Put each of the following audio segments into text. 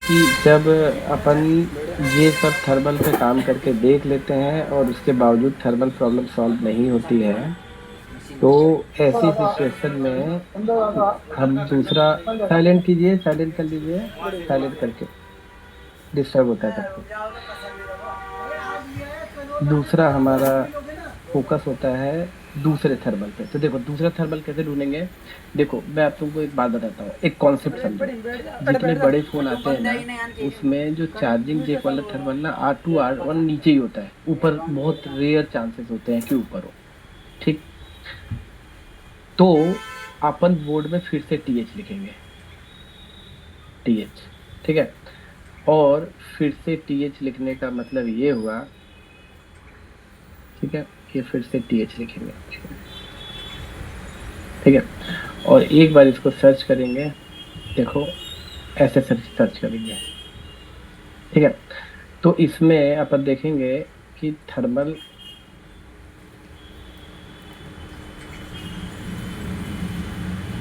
कि जब अपन ये सब थर्मल पे काम करके देख लेते हैं और उसके बावजूद थर्मल प्रॉब्लम सॉल्व नहीं होती है, तो ऐसी सिचुएशन में हम दूसरा साइलेंट कीजिए, साइलेंट कर लीजिए, साइलेंट करके डिस्टर्ब होता है सबको। दूसरा हमारा फोकस होता है दूसरे थर्मल पे। तो देखो दूसरा थर्मल कैसे ढूंढेंगे। देखो मैं आप तुमको एक बात बताता हूँ, एक कॉन्सेप्ट समझो। जितने बड़े फोन आते हैं ना, उसमें जो चार्जिंग जेक वाला थर्मल ना R2 R1 नीचे ही होता है, ऊपर बहुत रेयर चांसेस होते हैं कि ऊपर हो। ठीक। तो अपन बोर्ड में फिर से TH लिखेंगे, TH। ठीक है। और फिर से TH लिखने का मतलब ये हुआ, ठीक है, ये फिर से TH लिखेंगे। ठीक है। और एक बार इसको सर्च करेंगे, देखो ऐसे सर्च सर्च करेंगे। ठीक है। तो इसमें अपन देखेंगे कि थर्मल,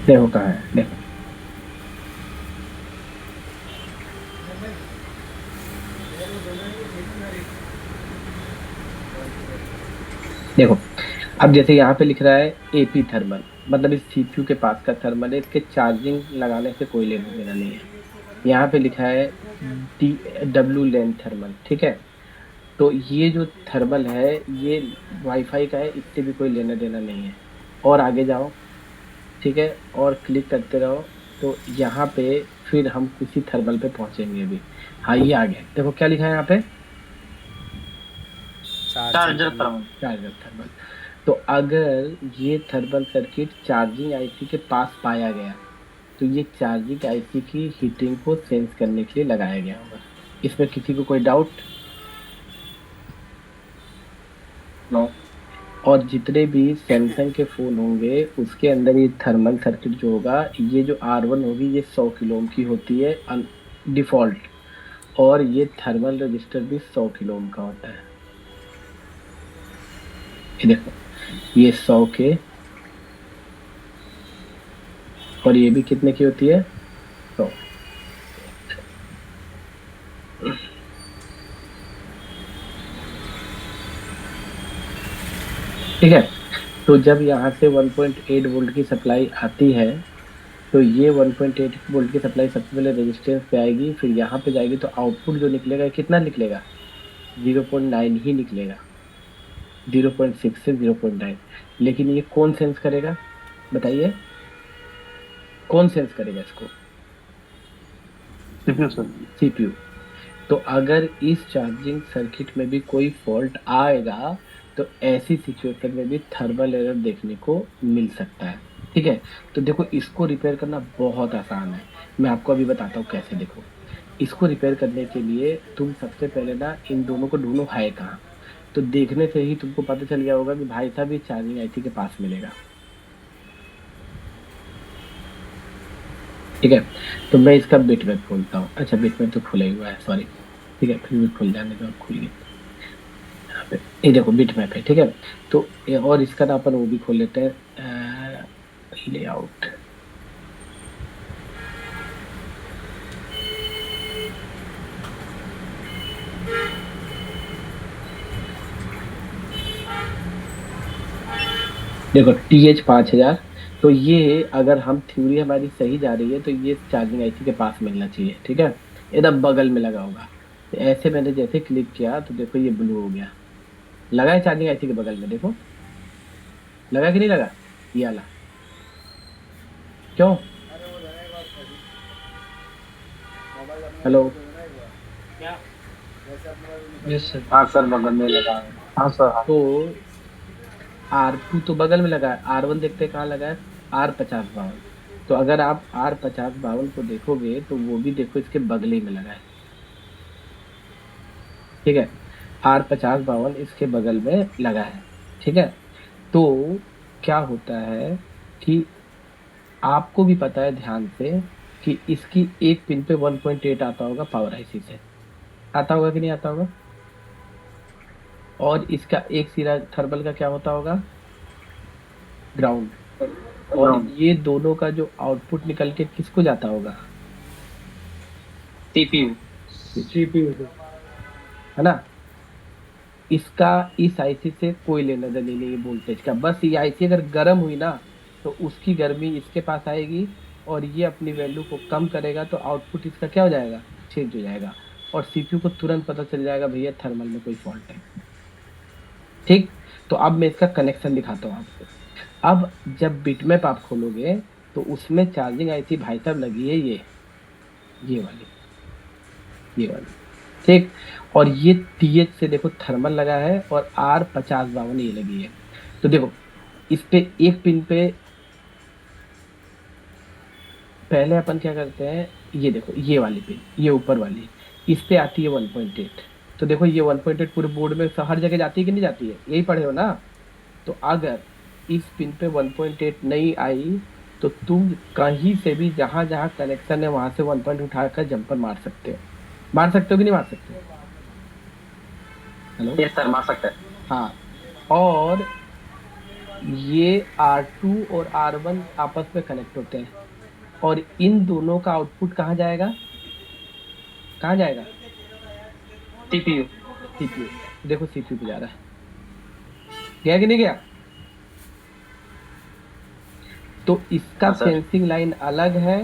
देखो कहाँ है, देखो। देखो अब जैसे यहाँ पे लिख रहा है AP थर्मल, मतलब इस CPU के पास का थर्मल है, इसके चार्जिंग लगाने से कोई लेना देना नहीं है। यहाँ पे लिखा है DW लेन थर्मल। ठीक है। तो ये जो थर्मल है, ये वाईफाई का है, इससे भी कोई लेना देना नहीं है। और आगे जाओ। ठीक है। और क्लिक करते रहो। तो यहाँ पे फिर हम किसी थर्मल पे पहुंचेंगे अभी। हाँ ये आ गया, देखो क्या लिखा है यहाँ पे, चार्जर थर्मल। Charger thermal. तो अगर ये थर्मल सर्किट चार्जिंग IC के पास पाया गया, तो ये चार्जिंग IC की हीटिंग को सेंस करने के लिए लगाया गया होगा। इसमें किसी को कोई डाउट? नो। और जितने भी सैमसंग के फोन होंगे उसके अंदर ये थर्मल सर्किट जो होगा, ये जो R1 होगी ये 100 किलो ओम की होती है डिफॉल्ट। और ये थर्मल रजिस्टर भी 100 किलो ओम का होता है। ये देखो, ये 100 के, और ये भी कितने की होती है, 100। ठीक है। तो जब यहाँ से 1.8 वोल्ट की सप्लाई आती है, तो ये 1.8 वोल्ट की सप्लाई सबसे पहले रेजिस्टेंस पे आएगी, फिर यहाँ पे जाएगी, तो आउटपुट जो निकलेगा ये कितना निकलेगा, 0.9 ही निकलेगा। 0.6 से 0.9। लेकिन ये कौन सेंस करेगा, बताइए, कौन सेंस करेगा इसको? CPU sir. CPU। तो अगर इस चार्जिंग सर्किट में भी कोई फॉल्ट आएगा, तो ऐसी सिचुएशन में भी थर्मल एरर देखने को मिल सकता है। ठीक है। तो देखो इसको रिपेयर करना बहुत आसान है। मैं आपको अभी बताता हूँ कैसे। देखो इसको रिपेयर करने के लिए तुम सबसे पहले ना इन दोनों को ढूंढो है कहाँ। तो देखने से ही तुमको पता चल गया होगा कि भाई साहब ये चार्जिंग IC के पास मिलेगा। ठीक है। तो मैं इसका बिट मैप खोलता हूँ। अच्छा बिट मैप तो खुला ही हुआ है, सॉरी। ठीक है, फिर भी खुल जाने दो, खुल गया। यहाँ पे ये देखो बिट मैप है। ठीक है। तो और इसका ना अपन वो भी खोल लेते हैं, लेआउट। देखो TH 5000। तो ये अगर हम थ्योरी हमारी सही जा रही है, तो ये चार्जिंग IC के पास मिलना चाहिए। ठीक है। एकदम बगल में लगा होगा। तो ऐसे मैंने जैसे क्लिक किया तो देखो ये ब्लू हो गया। लगा है चार्जिंग IC के बगल में, देखो लगा कि नहीं लगा, ये वाला। क्यों? हेलो। Yes sir. हाँ सर, बगल में लगा है। हाँ सर, हाँ। तो R2 तो बगल में लगा है, R1 देखते हैं कहाँ लगा है, R5052। तो अगर आप R5052 को देखोगे तो वो भी देखो इसके बगल ही में लगा है। ठीक है। R5052 इसके बगल में लगा है। ठीक है। तो क्या होता है कि आपको भी पता है ध्यान से कि इसकी एक पिन पे 1.8 आता होगा पावर IC से, आता होगा कि नहीं आता होगा? और इसका एक सिरा थर्मल का क्या होता होगा, ग्राउंड। और ग्राउंड। ये दोनों का जो आउटपुट निकल के किसको जाता होगा, सीपीयू सीपीयू से। है ना। इसका इस आईसी से कोई लेना देना नहीं है वोल्टेज का, बस ये आईसी अगर गर्म हुई ना तो उसकी गर्मी इसके पास आएगी और ये अपनी वैल्यू को कम करेगा तो आउटपुट इसका क्या हो जाएगा, चेंज हो जाएगा और सीपीयू को तुरंत पता चल जाएगा भैया थर्मल में कोई फॉल्ट है। ठीक, तो अब मैं इसका कनेक्शन दिखाता हूँ आपको। अब जब बिटमैप आप खोलोगे तो उसमें चार्जिंग आईसी भाई साहब लगी है ये वाली। ठीक, और ये टीएच से देखो थर्मल लगा है और R5052 ये लगी है। तो देखो इस पे एक पिन पे पहले अपन क्या करते हैं, ये देखो ये वाली पिन, ये ऊपर वाली, इस पे आती है 1.8। तो देखो ये 1.8 पूरे बोर्ड में हर जगह जाती है कि नहीं जाती है, यही पढ़े हो ना। तो अगर इस पिन पे 1.8 नहीं आई तो तुम कहीं से भी जहां जहां कनेक्शन है वहां से 1 उठाकर जंपर मार सकते हो कि नहीं मार सकते हो? हेलो। यस सर, मार सकते हैं। हाँ, और ये R2 और R1 आपस में कनेक्ट होते हैं और इन दोनों का आउटपुट कहाँ जाएगा, सीपीयू। सीपीयू। देखो सीपीयू पे जा रहा है, गया कि नहीं गया। तो इसका हाँ सर। सेंसिंग लाइन अलग है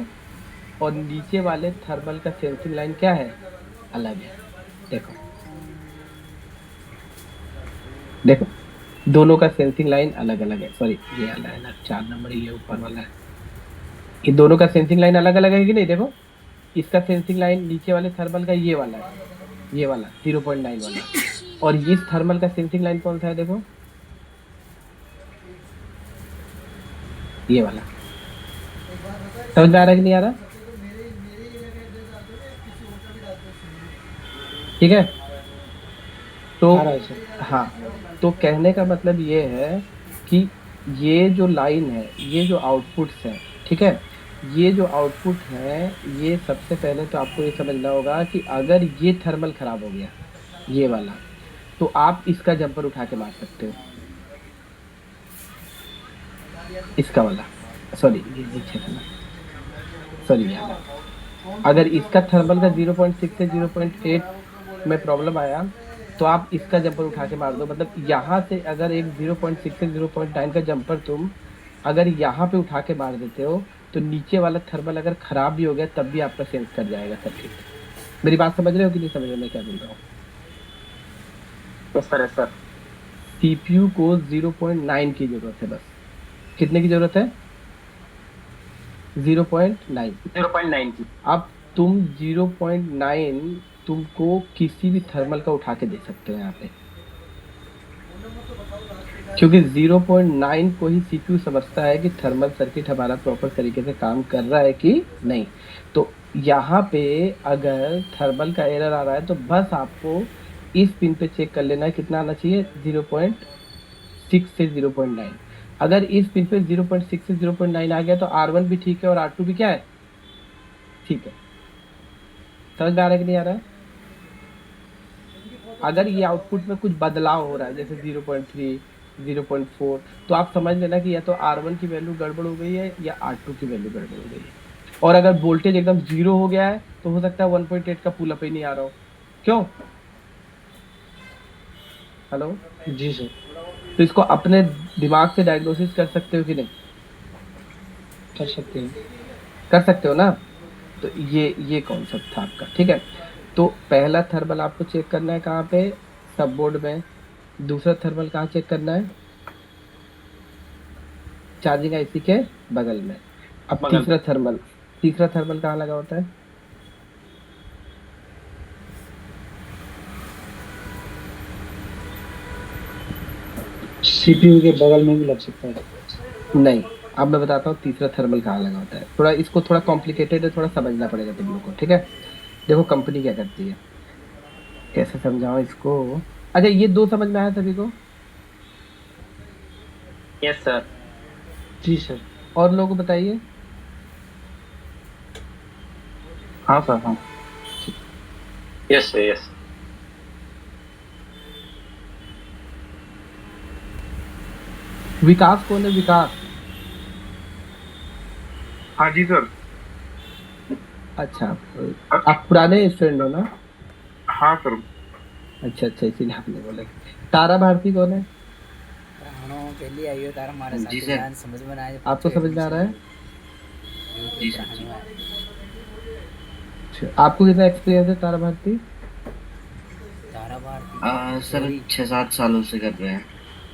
और नीचे वाले थर्मल का सेंसिंग लाइन क्या है, अलग है। देखो देखो दोनों का सेंसिंग लाइन अलग अलग है, सॉरी ये अलग है 4 नंबर, ये ऊपर वाला है, ये दोनों का सेंसिंग लाइन अलग अलग है कि नहीं। देखो इसका सेंसिंग लाइन नीचे वाले थर्मल का ये वाला है, ये वाला 0.9 वाला, और इस थर्मल का सेंसिंग लाइन कौन सा है, देखो ये वाला। समझ में आ रहा है कि नहीं आ रहा, ठीक है। तो आ रहा है सर। हाँ, तो कहने का मतलब ये है कि ये जो लाइन है, ये जो आउटपुट्स है, ठीक है, ये जो आउटपुट है ये सबसे पहले तो आपको ये समझना होगा कि अगर ये थर्मल खराब हो गया ये वाला, तो आप इसका जंपर उठा के मार सकते हो, इसका वाला, सॉरी ये नीचे वाला, सॉरी ये वाला। अगर इसका थर्मल का 0.6 से 0.8 में प्रॉब्लम आया तो आप इसका जंपर उठा के मार दो, मतलब यहाँ से अगर एक 0.6 से 0.9 का जंपर तुम अगर यहाँ पे उठा के मार देते हो तो नीचे वाला थर्मल अगर खराब भी हो गया तब भी आपका सेंस कर जाएगा सर्किट। मेरी बात समझ रहे हो कि नहीं समझ रहे मैं क्या बोल रहा हूँ। Yes sir, yes sir. CPU को 0.9 की जरूरत है, बस कितने की जरूरत है, 0.9। 0.9 की। अब तुम 0.9 तुमको किसी भी थर्मल का उठा के दे सकते हो यहाँ पे, क्योंकि 0.9 को ही सीपीयू समझता है कि थर्मल सर्किट हमारा प्रॉपर तरीके से काम कर रहा है कि नहीं। तो यहाँ पे अगर थर्मल का एरर आ रहा है तो बस आपको इस पिन पे चेक कर लेना है कितना आना चाहिए, 0.6 से 0.9। अगर इस पिन पे 0.6 से 0.9 आ गया तो R1 भी ठीक है और R2 भी क्या है, ठीक है। समझ में आ रहा है कि नहीं आ रहा है। अगर ये आउटपुट में कुछ बदलाव हो रहा है जैसे 0.3 0.4 तो आप समझ लेना कि या तो R1 की वैल्यू गड़बड़ हो गई है या R2 की वैल्यू गड़बड़ हो गई है। और अगर वोल्टेज एकदम 0 हो गया है तो हो सकता है 1.8 का पुल अप ही नहीं आ रहा हो। क्यों, हेलो जी सर। तो इसको अपने दिमाग से डायग्नोसिस कर सकते हो कि नहीं, कर सकते हैं। कर सकते हो ना। तो ये कॉन्सेप्ट था आपका, ठीक है। तो पहला थर्मल आपको चेक करना है कहाँ पे, सब बोर्ड में। दूसरा थर्मल कहाँ चेक करना है, चार्जिंग आईसी के बगल में। अब बगल। तीसरा थर्मल कहाँ लगा होता है, सीपीयू के बगल में भी लग सकता है। नहीं, अब मैं बताता हूँ तीसरा थर्मल कहाँ लगा होता है। थोड़ा इसको थोड़ा कॉम्प्लिकेटेड है, थोड़ा समझना पड़ेगा तुम लोग को, ठीक है। देखो कंपनी क्या करती है, कैसे समझाऊं इसको। अच्छा ये दो समझ में आया सभी को, यस सर। जी सर। और लोगों को बताइए। हाँ सर, हाँ। Yes sir, yes. विकास कौन है, विकास, हाँ जी सर। अच्छा, आप पुराने स्टूडेंट हो ना? हाँ सर। अच्छा अच्छा, इसीलिए आपने बोला। तारा भारती कौन है? हणो पहली आई हो तारा हमारे साथ जी सर। जान समझ में ना आए आपको समझ में आ रहा है? जी सर जी। अच्छा, आपको कितना एक्सपीरियंस है तारा भारती? तारा भारती सर थोड़ी 6-7 सालों से कर रहे हैं।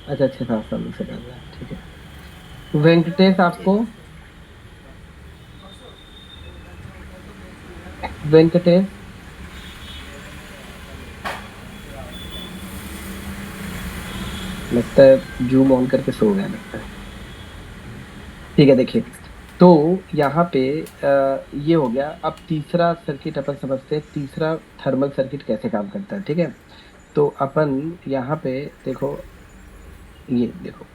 अच्छा, 6-7 सालों से कर रहे हैं, ठीक है। वेंकटेश जी। आपको? वेंकटेश? लगता है जूम ऑन करके सो गया लगता है। ठीक है, देखिए। तो यहाँ पे ये हो गया। अब तीसरा सर्किट अपन समझते हैं, तीसरा थर्मल सर्किट कैसे काम करता है, ठीक है। तो अपन यहाँ पे देखो, ये देखो,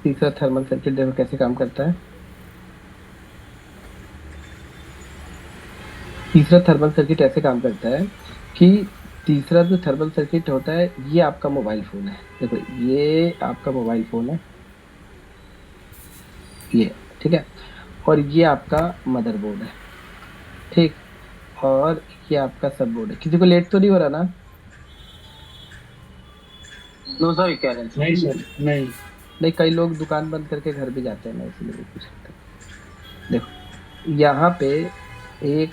तीसरा थर्मल सर्किट देखो कैसे काम करता है। तीसरा थर्मल सर्किट ऐसे काम करता है कि तीसरा जो थर्मल सर्किट होता है, ये आपका मोबाइल फोन है। देखो, ये आपका मोबाइल फोन है, ये, ठीक है। और ये आपका मदरबोर्ड है, ठीक। और ये आपका सब बोर्ड है। किसी को लेट तो नहीं हो रहा ना? नो सर, कह रहे हैं नहीं सर, नहीं। नहीं, कई लोग दुकान बंद करके घर भी जाते हैं ना, इसलिए भी पूछ रहा था। देखो, यहाँ पे एक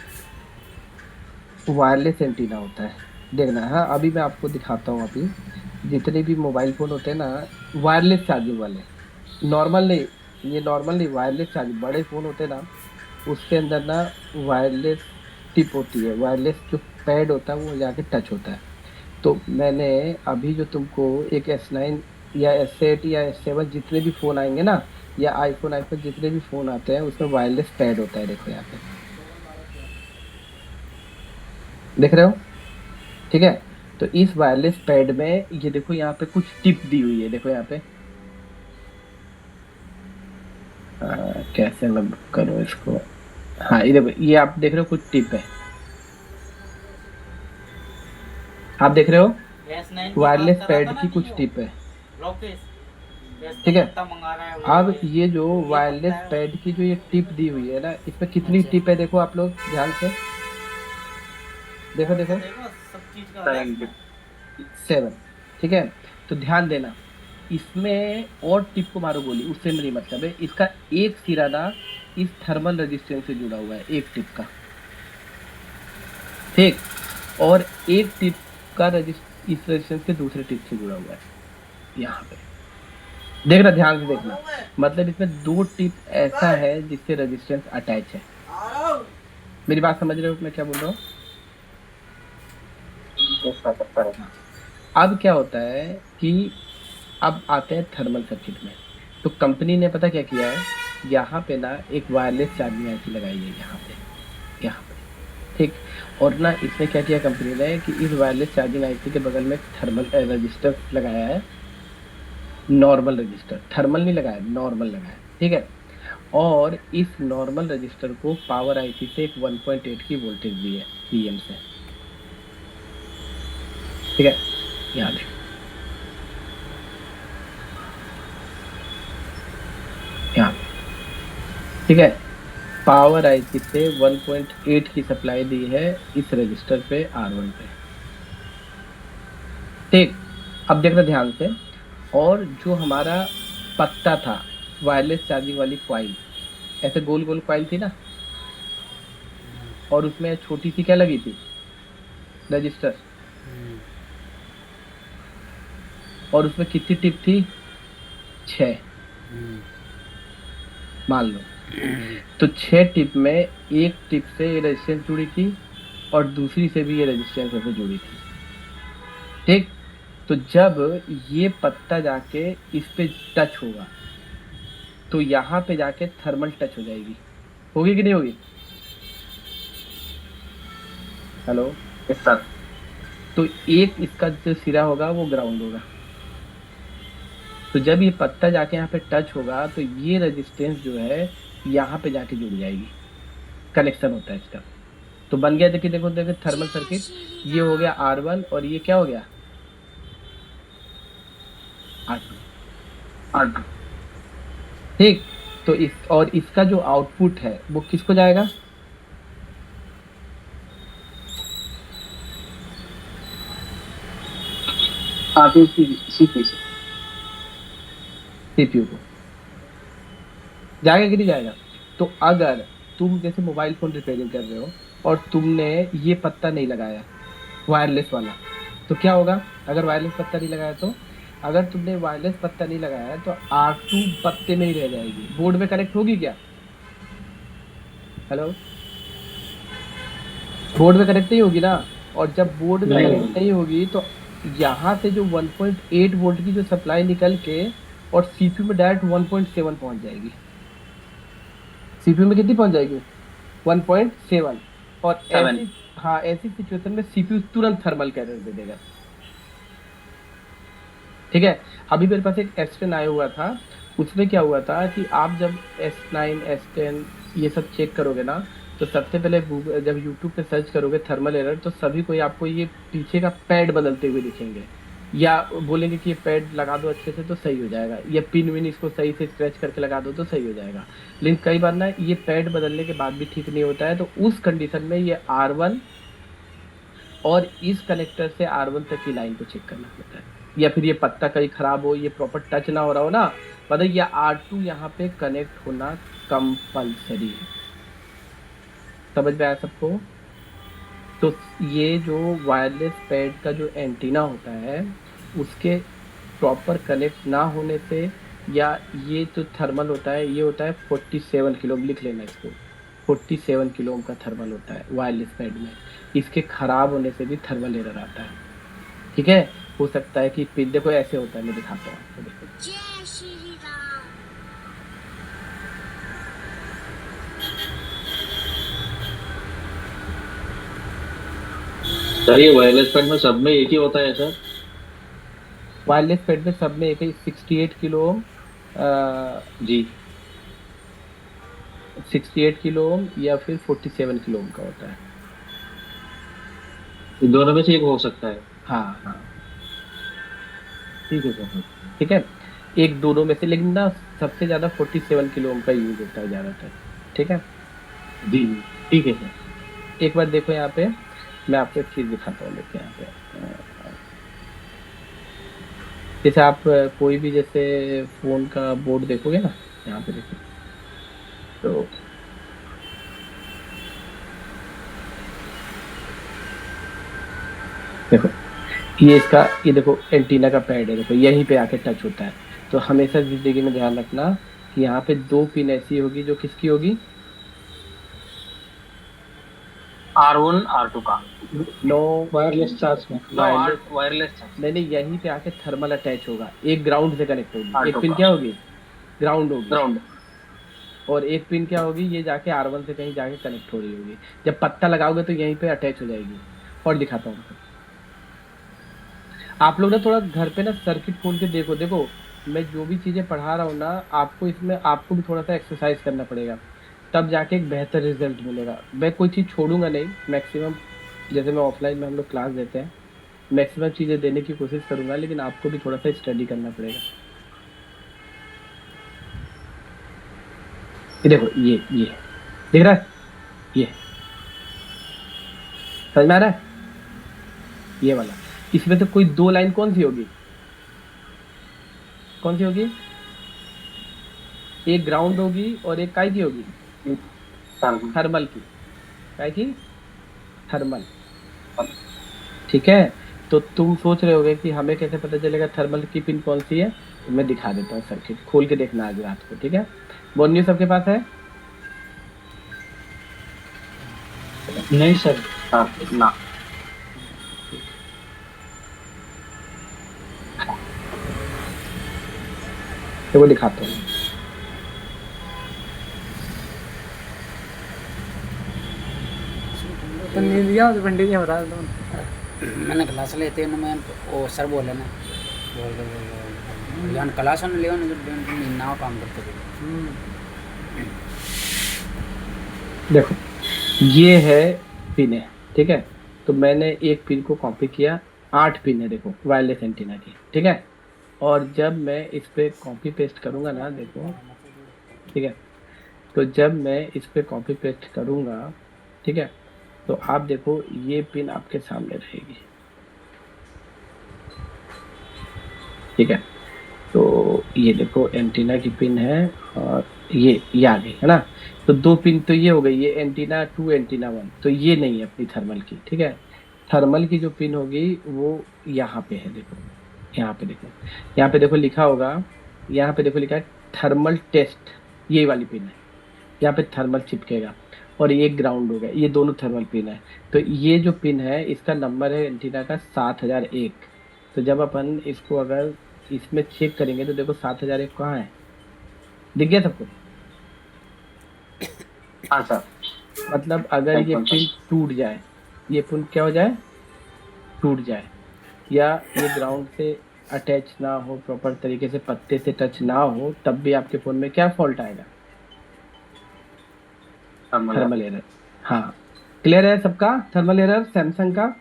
वायरलेस एंटीना होता है, देखना। हाँ, अभी मैं आपको दिखाता हूँ। अभी जितने भी मोबाइल फोन होते हैं ना, वायरलेस चार्जिंग वाले, नॉर्मल नहीं, ये नॉर्मल नहीं, वायरलेस चार्जिंग बड़े फोन होते हैं ना, उसके अंदर ना वायरलेस टिप होती है, वायरलेस जो पैड होता है वो जाके टच होता है। तो मैंने अभी जो तुमको एक S9 या S8 या S7 जितने भी फोन आएंगे ना, या आईफोन जितने भी फोन आते हैं, उसमें वायरलेस पैड होता है। देखो यहाँ पे, देख रहे हो? ठीक है। तो इस वायरलेस पैड में ये देखो, यहाँ पे कुछ टिप दी हुई है, देखो यहाँ पे। कैसे मैं करूँ इसको? हाँ, ये देखो, ये आप देख रहे हो, कुछ टिप है, आप देख रहे हो, वायरलेस पैड की कुछ टिप है, ठीक है। अब ये जो वायरलेस पैड की जो ये टिप दी हुई है ना, इसमें कितनी टिप है देखो आप लोग ध्यान से, देखो देखो, 7, ठीक है। तो ध्यान देना, इसमें और टिप को मारो गोली, उससे मेरी मतलब है, इसका एक सिरा ना इस थर्मल रेजिस्टेंस से जुड़ा हुआ है, एक टिप का, ठीक। और एक टिप का इस रेजिस्टेंस के दूसरे टिप से जुड़ा हुआ है, यहाँ पे देखना, ध्यान से देखना। मतलब इसमें 2 टिप ऐसा है जिससे रेजिस्टेंस अटैच है। मेरी बात समझ रहे हो मैं क्या बोल रहा हूँ? अब क्या होता है कि अब आते हैं थर्मल सर्किट में। तो कंपनी ने पता क्या किया है, यहाँ पे ना एक वायरलेस चार्जिंग आईसी लगाई है, यहाँ पे, ठीक। और ना इसने क्या किया कंपनी ने कि इस वायरलेस चार्जिंग आईसी के बगल में थर्मल रजिस्टर लगाया है, नॉर्मल रजिस्टर, थर्मल नहीं लगाया, नॉर्मल लगाया, ठीक है। और इस नॉर्मल रजिस्टर को पावर आईसी से एक 1.8 की वोल्टेज दी है पीएम से, ठीक है। यहाँ देखो, यहाँ, ठीक है। पावर आईसी से 1.8 की सप्लाई दी है इस रजिस्टर पे, R1 पे, ठीक। अब देखना ध्यान से। और जो हमारा पत्ता था, वायरलेस चार्जिंग वाली कॉइल, ऐसे गोल गोल कॉइल थी ना, और उसमें छोटी सी क्या लगी थी, रजिस्टर, और उसमें कितनी टिप थी, 6, मान लो। तो 6 टिप में एक टिप से ये रेजिस्टेंस जुड़ी थी और दूसरी से भी ये रेजिस्टेंस ऐसे जुड़ी थी, ठीक। तो जब ये पत्ता जाके इस पे टच होगा, तो यहाँ पे जाके थर्मल टच हो जाएगी, होगी कि नहीं होगी? Hello, sir. तो एक इसका जो सिरा होगा वो ग्राउंड होगा। तो जब ये पत्ता जाके यहाँ पे टच होगा, तो ये रेजिस्टेंस जो है यहाँ पे जाके जुड़ जाएगी, कनेक्शन होता है इसका। तो बन गया, देखिए देखो देखो, थर्मल सर्किट। ये हो गया R1 और ये क्या हो गया, R2, ठीक। तो इस और इसका जो आउटपुट है वो किसको जाएगा, आप सीपी से सीपीयू को जाएगा कि नहीं जाएगा? तो अगर तुम जैसे मोबाइल फोन रिपेयरिंग कर रहे हो और तुमने ये पत्ता नहीं लगाया वायरलेस वाला, तो क्या होगा? अगर वायरलेस पत्ता नहीं लगाया तो, अगर तुमने वायरलेस पत्ता नहीं लगाया तो R2 पत्ते में ही रह जाएगी, बोर्ड में कनेक्ट होगी क्या? हेलो, बोर्ड में कनेक्ट नहीं होगी ना। और जब बोर्ड में नहीं कनेक्ट नहीं होगी तो यहाँ से जो 1.8 वोल्ट की जो सप्लाई निकल के और सीपीयू में डायरेक्ट 1.7 पहुंच जाएगी। सीपीयू में कितनी पहुंच जाएगी? 1.7। और ऐसी, हाँ, ऐसी सिचुएशन में सीपीयू तुरंत थर्मल का एरर दे देगा। ठीक है, अभी मेरे पास एक S10 आया हुआ था, उसमें क्या हुआ था कि आप जब S9 S10 ये सब चेक करोगे ना, तो सबसे पहले गूगल जब यूट्यूब पे सर्च करोगे थर्मल एरर, तो सभी कोई आपको ये पीछे का पैड बदलते हुए दिखेंगे, या बोलेंगे कि ये पैड लगा दो अच्छे से तो सही हो जाएगा, या पिन विन इसको सही से स्क्रैच करके लगा दो तो सही हो जाएगा। लेकिन कई बार ना ये पैड बदलने के बाद भी ठीक नहीं होता है, तो उस कंडीशन में ये R1 और इस कनेक्टर से R1 तक की लाइन को चेक करना पड़ता है। या फिर ये पत्ता कहीं खराब हो, ये प्रॉपर टच ना हो रहा हो ना, मतलब ये R2 यहाँ पे कनेक्ट होना कंपलसरी है। समझ में आया सबको? तो ये जो वायरलेस पैड का जो एंटीना होता है, उसके प्रॉपर कनेक्ट ना होने से, या ये जो थर्मल होता है ये होता है 47 किलो, लिख लेना इसको, 47 किलो ओम का थर्मल होता है वायरलेस पैड में। इसके खराब होने से भी थर्मल एरर आता है। ठीक है, हो सकता है कि पिन, देखो ऐसे होता है, मैं दिखाता हूँ आपको, देखो। सर ये वायरलेस पैड में सब में एक ही होता है सर? वायरलेस पैड में सब में एक ही 68 किलो ओम, जी 68 किलो ओम या फिर 47 किलो ओम का होता है। ये दोनों में से एक हो सकता है। हाँ हाँ, ठीक है सर। ठीक है, एक दोनों में से, लेकिन ना सबसे ज्यादा 47 किलो ओम का यूज होता है ज्यादातर। ठीक है, जी ठीक है सर। एक बार देखो यहाँ पे, मैं आपको एक चीज दिखाता हूँ, देखो यहाँ पे, जैसे आप कोई भी जैसे फोन का बोर्ड देखोगे ना, यहाँ पे देखो, तो देखो ये इसका, ये देखो एंटीना का पैड है, देखो यहीं पे आके टच होता है। तो हमेशा जिंदगी में ध्यान रखना कि यहाँ पे 2 पिन ऐसी होगी जो किसकी होगी? R1 R2 का नो, वायरलेस चार्ज में वायरलेस नहीं, यहीं पे आके थर्मल अटैच होगा, एक ग्राउंड से कनेक्ट होगी, एक R2 पिन का। क्या होगी? ग्राउंड होगी, ग्राउंड। और एक पिन क्या होगी? ये जाके R1 से कहीं जाके कनेक्ट हो रही होगी। जब पत्ता लगाओगे तो यहीं पे अटैच हो जाएगी। और दिखाता हूँ आपको। आप लोग ना थोड़ा घर पे ना सर्किट खोल के देखो, देखो मैं जो भी चीजें पढ़ा रहा हूँ ना, आपको इसमें आपको भी थोड़ा सा एक्सरसाइज करना पड़ेगा, तब जाके एक बेहतर रिजल्ट मिलेगा। मैं कोई चीज़ छोड़ूंगा नहीं, मैक्सिमम जैसे मैं ऑफलाइन में हम लोग क्लास देते हैं, मैक्सिमम चीज़ें देने की कोशिश करूंगा, लेकिन आपको भी थोड़ा सा स्टडी करना पड़ेगा। ये देखो, ये दिख रहा है, ये समझ में आ रहा है? ये वाला, इसमें तो कोई 2 लाइन कौन सी होगी? कौन सी होगी? एक ग्राउंड होगी और एक काय की होगी? थर्मल की। काय की? थर्मल। ठीक है, तो तुम सोच रहे होगे कि हमें कैसे पता चलेगा थर्मल की पिन कौन सी है? तो मैं दिखा देता हूँ, सर्किट खोल के देखना आज रात को। ठीक है, बोन न्यूज सबके पास है? नहीं सर। ना तो वो दिखाता हूँ। तो नींद गया तो पंडित जी बता दो। मैंने क्लास लेते हैं ना, मैं वो सर बोले ना, बोल क्लास होने ले नींद ना काम करते थे। देखो ये है पिन है, ठीक है, तो मैंने एक पिन को कॉपी किया, 8 पिन है देखो वायरलेस एंटीना की। ठीक है, और जब मैं इस पे कॉपी पेस्ट करूंगा ना, देखो, ठीक है, तो जब मैं इस पे कॉपी पेस्ट करूंगा, ठीक है, तो आप देखो ये पिन आपके सामने रहेगी। ठीक है। तो ये देखो एंटीना की पिन है और ये आ गई है ना। तो 2 पिन तो ये हो गई, ये एंटीना 2 एंटीना 1, तो ये नहीं है अपनी थर्मल की, ठीक है। थर्मल की जो पिन होगी वो यहाँ पे है, देखो यहाँ पे देखो, यहाँ पे देखो लिखा होगा, यहाँ पे देखो लिखा है थर्मल टेस्ट, ये वाली पिन है, यहाँ पे थर्मल चिपकेगा और ये ग्राउंड हो गया, ये दोनों थर्मल पिन है। तो ये जो पिन है इसका नंबर है एंटीना का 7001। तो जब अपन इसको अगर इसमें चेक करेंगे तो देखो 7001 कहाँ है, दिख गया सबको। हाँ सर। मतलब अगर ये पिन टूट जाए, ये पिन क्या हो जाए, टूट जाए, या ये ग्राउंड से अटैच ना हो, प्रॉपर तरीके से पत्ते से टच ना हो, तब भी आपके फोन में क्या फॉल्ट आएगा, थर्मल एरर। हाँ क्लियर है सबका, थर्मल एरर सैमसंग का।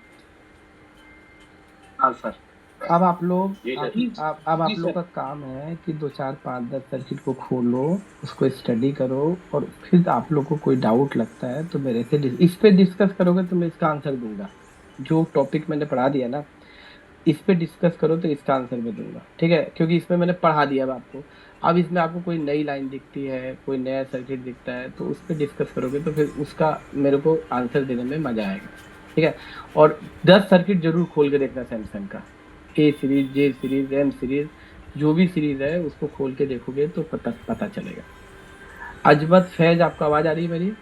हाँ सर। अब आप लोग अब आप लोग का काम है कि 2 4 5 10 सर्किट को खोलो, उसको स्टडी करो, और फिर आप लोग को कोई डाउट लगता है तो मेरे से इस पे डिस्कस करोगे तो मैं इसका आंसर दूंगा। जो टॉपिक मैंने पढ़ा दिया ना, इस पे डिस्कस करो तो इसका आंसर मैं दूंगा, ठीक है, क्योंकि इसमें मैंने पढ़ा दिया अब आपको। अब इसमें आपको कोई नई लाइन दिखती है, कोई नया सर्किट दिखता है, तो उस पर डिस्कस करोगे तो फिर उसका मेरे को आंसर देने में मजा आएगा, ठीक है। और 10 सर्किट जरूर खोल के देखना सैमसंग का, ए सीरीज, जे सीरीज, एम सीरीज, जो भी सीरीज है उसको खोल के देखोगे तो पता चलेगा। अजमत फैज, आपको आवाज आ रही है मेरी?